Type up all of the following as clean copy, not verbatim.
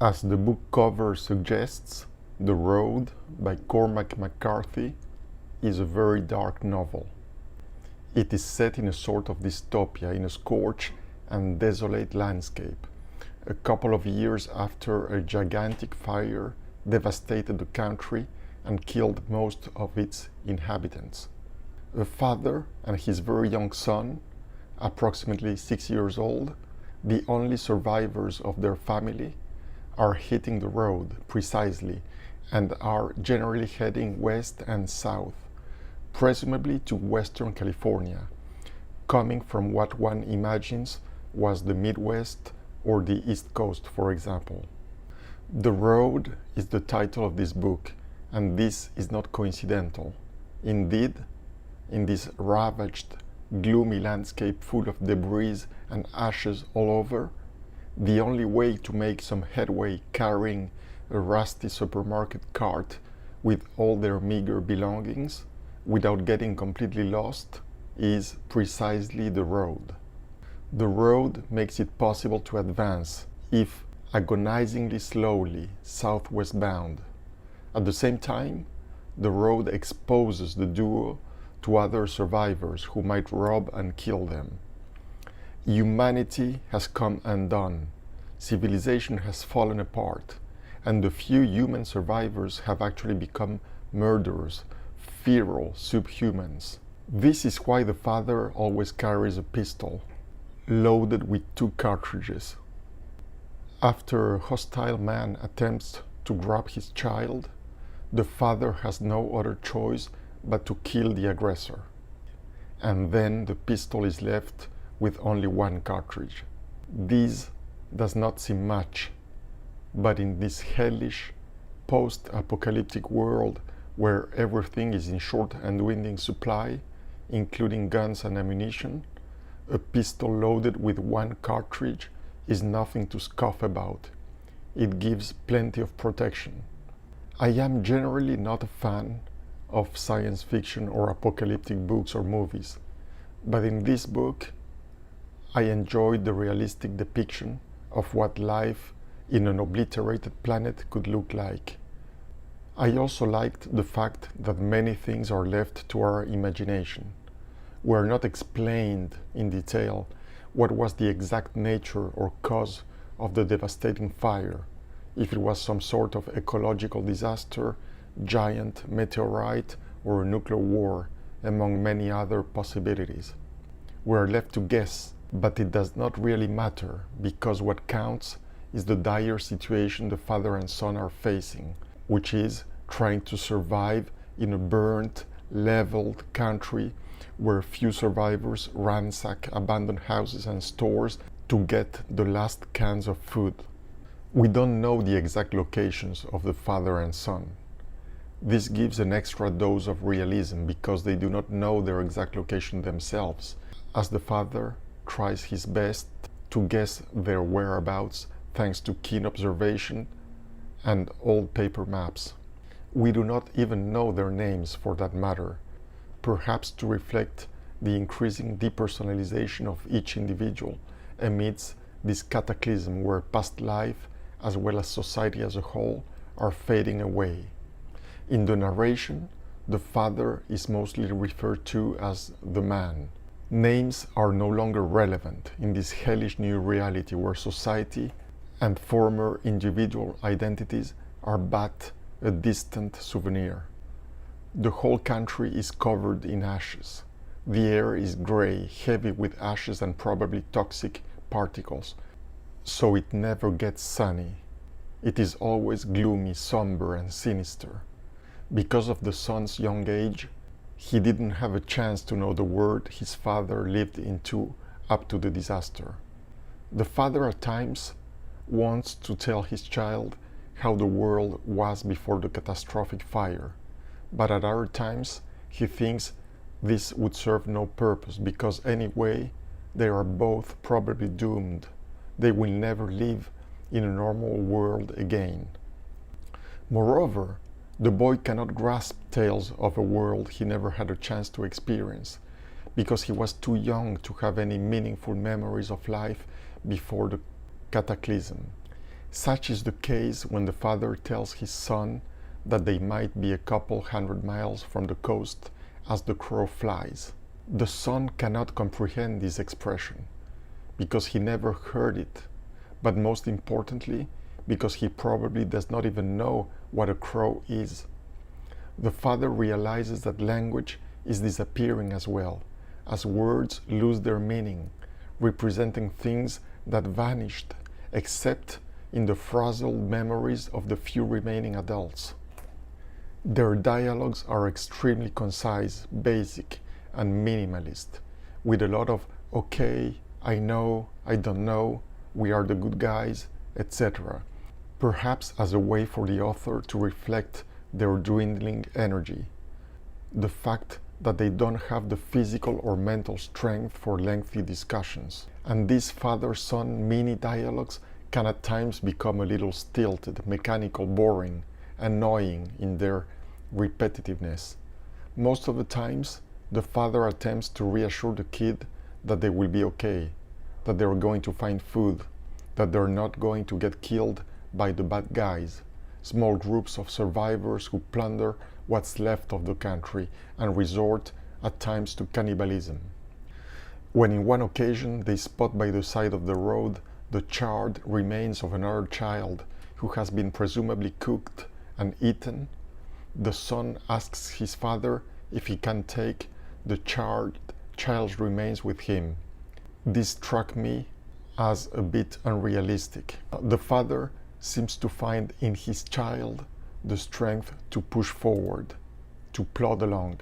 As the book cover suggests, The Road by Cormac McCarthy is a very dark novel. It is set in a sort of dystopia in a scorched and desolate landscape, a couple of years after a gigantic fire devastated the country and killed most of its inhabitants. A father and his very young son, approximately 6 years old, the only survivors of their family, are hitting the road precisely and are generally heading west and south, presumably to Western California, coming from what one imagines was the Midwest or the East Coast, for example. The Road is the title of this book, and this is not coincidental. Indeed, in this ravaged, gloomy landscape full of debris and ashes all over, the only way to make some headway carrying a rusty supermarket cart with all their meager belongings without getting completely lost is precisely the road. The road makes it possible to advance, if agonizingly slowly, southwest bound. At the same time, the road exposes the duo to other survivors who might rob and kill them. Humanity has come undone, civilization has fallen apart, and the few human survivors have actually become murderers, feral subhumans. This is why the father always carries a pistol, loaded with 2 cartridges. After a hostile man attempts to grab his child, the father has no other choice but to kill the aggressor. And then the pistol is left with only 1 cartridge. This does not seem much, but in this hellish, post-apocalyptic world where everything is in short and dwindling supply, including guns and ammunition, a pistol loaded with 1 cartridge is nothing to scoff about. It gives plenty of protection. I am generally not a fan of science fiction or apocalyptic books or movies, but in this book, I enjoyed the realistic depiction of what life in an obliterated planet could look like. I also liked the fact that many things are left to our imagination. We are not explained in detail what was the exact nature or cause of the devastating fire, if it was some sort of ecological disaster, giant meteorite, or a nuclear war, among many other possibilities. We are left to guess, but it does not really matter, because what counts is the dire situation the father and son are facing, which is trying to survive in a burnt, leveled country where few survivors ransack abandoned houses and stores to get the last cans of food. We don't know the exact locations of the father and son. This gives an extra dose of realism because they do not know their exact location themselves, as the father tries his best to guess their whereabouts thanks to keen observation and old paper maps. We do not even know their names for that matter, perhaps to reflect the increasing depersonalization of each individual amidst this cataclysm where past life, as well as society as a whole, are fading away. In the narration, the father is mostly referred to as the man. Names are no longer relevant in this hellish new reality where society and former individual identities are but a distant souvenir. The whole country is covered in ashes. The air is gray, heavy with ashes and probably toxic particles, so it never gets sunny. It is always gloomy, somber, and sinister. Because of the son's young age, he didn't have a chance to know the world his father lived into up to the disaster. The father at times wants to tell his child how the world was before the catastrophic fire, but at other times he thinks this would serve no purpose because anyway they are both probably doomed. They will never live in a normal world again. Moreover, the boy cannot grasp tales of a world he never had a chance to experience, because he was too young to have any meaningful memories of life before the cataclysm. Such is the case when the father tells his son that they might be a couple 100 miles from the coast as the crow flies. The son cannot comprehend this expression because he never heard it, but most importantly, because he probably does not even know what a crow is. The father realizes that language is disappearing as well, as words lose their meaning, representing things that vanished, except in the frazzled memories of the few remaining adults. Their dialogues are extremely concise, basic, and minimalist, with a lot of okay, I know, I don't know, we are the good guys, etc., perhaps as a way for the author to reflect their dwindling energy, the fact that they don't have the physical or mental strength for lengthy discussions. And these father-son mini dialogues can at times become a little stilted, mechanical, boring, annoying in their repetitiveness. Most of the times, the father attempts to reassure the kid that they will be okay, that they're going to find food, that they're not going to get killed by the bad guys, small groups of survivors who plunder what's left of the country and resort at times to cannibalism. When in one occasion they spot by the side of the road the charred remains of another child who has been presumably cooked and eaten, the son asks his father if he can take the charred child's remains with him. This struck me as a bit unrealistic. The father seems to find in his child the strength to push forward, to plod along.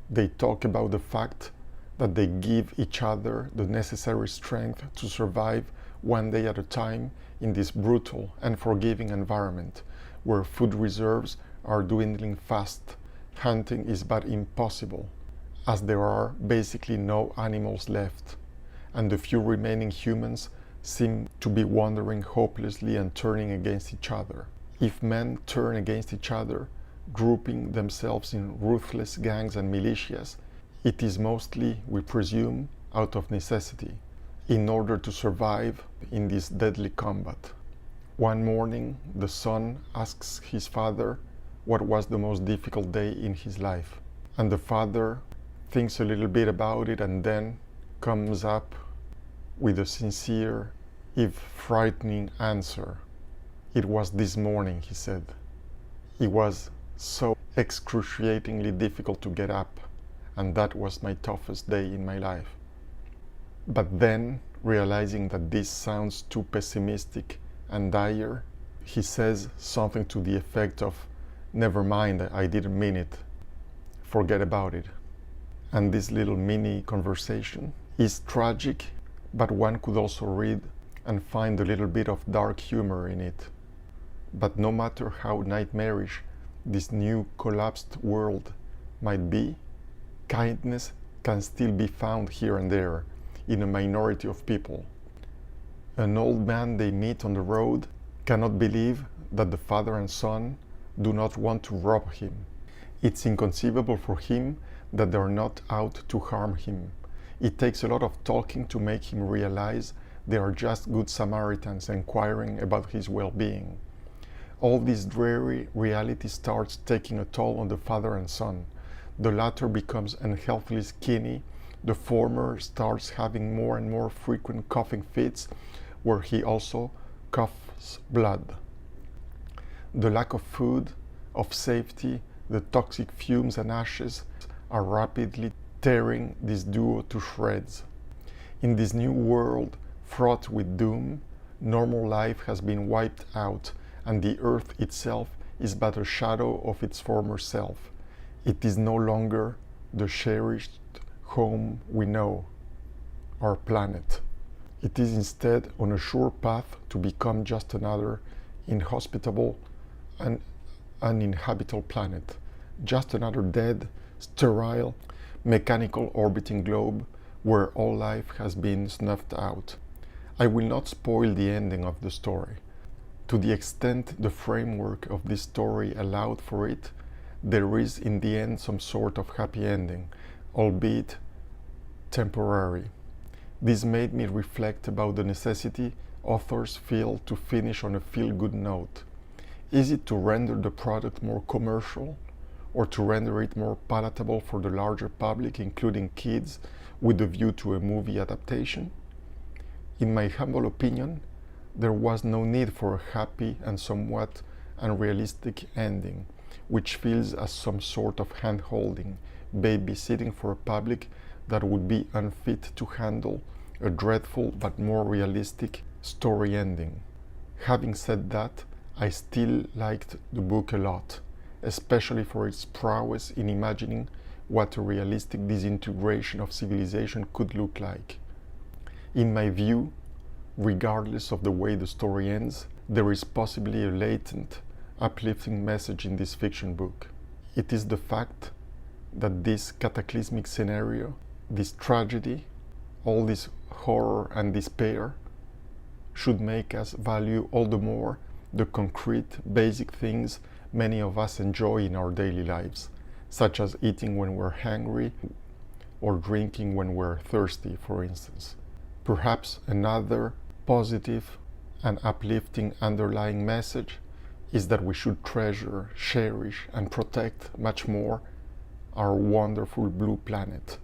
They talk about the fact that they give each other the necessary strength to survive one day at a time in this brutal and forgiving environment where food reserves are dwindling fast, hunting is but impossible, as there are basically no animals left, and the few remaining humans seem to be wandering hopelessly and turning against each other. If men turn against each other, grouping themselves in ruthless gangs and militias, it is mostly, we presume, out of necessity, in order to survive in this deadly combat. One morning, the son asks his father what was the most difficult day in his life, and the father thinks a little bit about it and then comes up with a sincere, if frightening answer. It was this morning, he said. It was so excruciatingly difficult to get up, and that was my toughest day in my life. But then, realizing that this sounds too pessimistic and dire, he says something to the effect of, "Never mind, I didn't mean it. Forget about it." And this little mini conversation is tragic, but one could also read and find a little bit of dark humor in it. But no matter how nightmarish this new collapsed world might be, kindness can still be found here and there in a minority of people. An old man they meet on the road cannot believe that the father and son do not want to rob him. It's inconceivable for him that they're not out to harm him. It takes a lot of talking to make him realize they are just good Samaritans inquiring about his well-being. All this dreary reality starts taking a toll on the father and son. The latter becomes unhealthily skinny. The former starts having more and more frequent coughing fits, where he also coughs blood. The lack of food, of safety, the toxic fumes and ashes are rapidly tearing this duo to shreds. In this new world fraught with doom, normal life has been wiped out, and the earth itself is but a shadow of its former self. It is no longer the cherished home we know, our planet. It is instead on a sure path to become just another inhospitable and uninhabitable planet, just another dead, sterile, mechanical orbiting globe where all life has been snuffed out. I will not spoil the ending of the story. To the extent the framework of this story allowed for it, there is in the end some sort of happy ending, albeit temporary. This made me reflect about the necessity authors feel to finish on a feel-good note? Is it to render the product more commercial, or to render it more palatable for the larger public, including kids, with a view to a movie adaptation? In my humble opinion, there was no need for a happy and somewhat unrealistic ending, which feels as some sort of hand-holding, babysitting for a public that would be unfit to handle a dreadful but more realistic story ending. Having said that, I still liked the book a lot, especially for its prowess in imagining what a realistic disintegration of civilization could look like. In my view, regardless of the way the story ends, there is possibly a latent, uplifting message in this fiction book. It is the fact that this cataclysmic scenario, this tragedy, all this horror and despair, should make us value all the more the concrete, basic things many of us enjoy in our daily lives, such as eating when we're hungry or drinking when we're thirsty, for instance. Perhaps another positive and uplifting underlying message is that we should treasure, cherish, and protect much more our wonderful blue planet.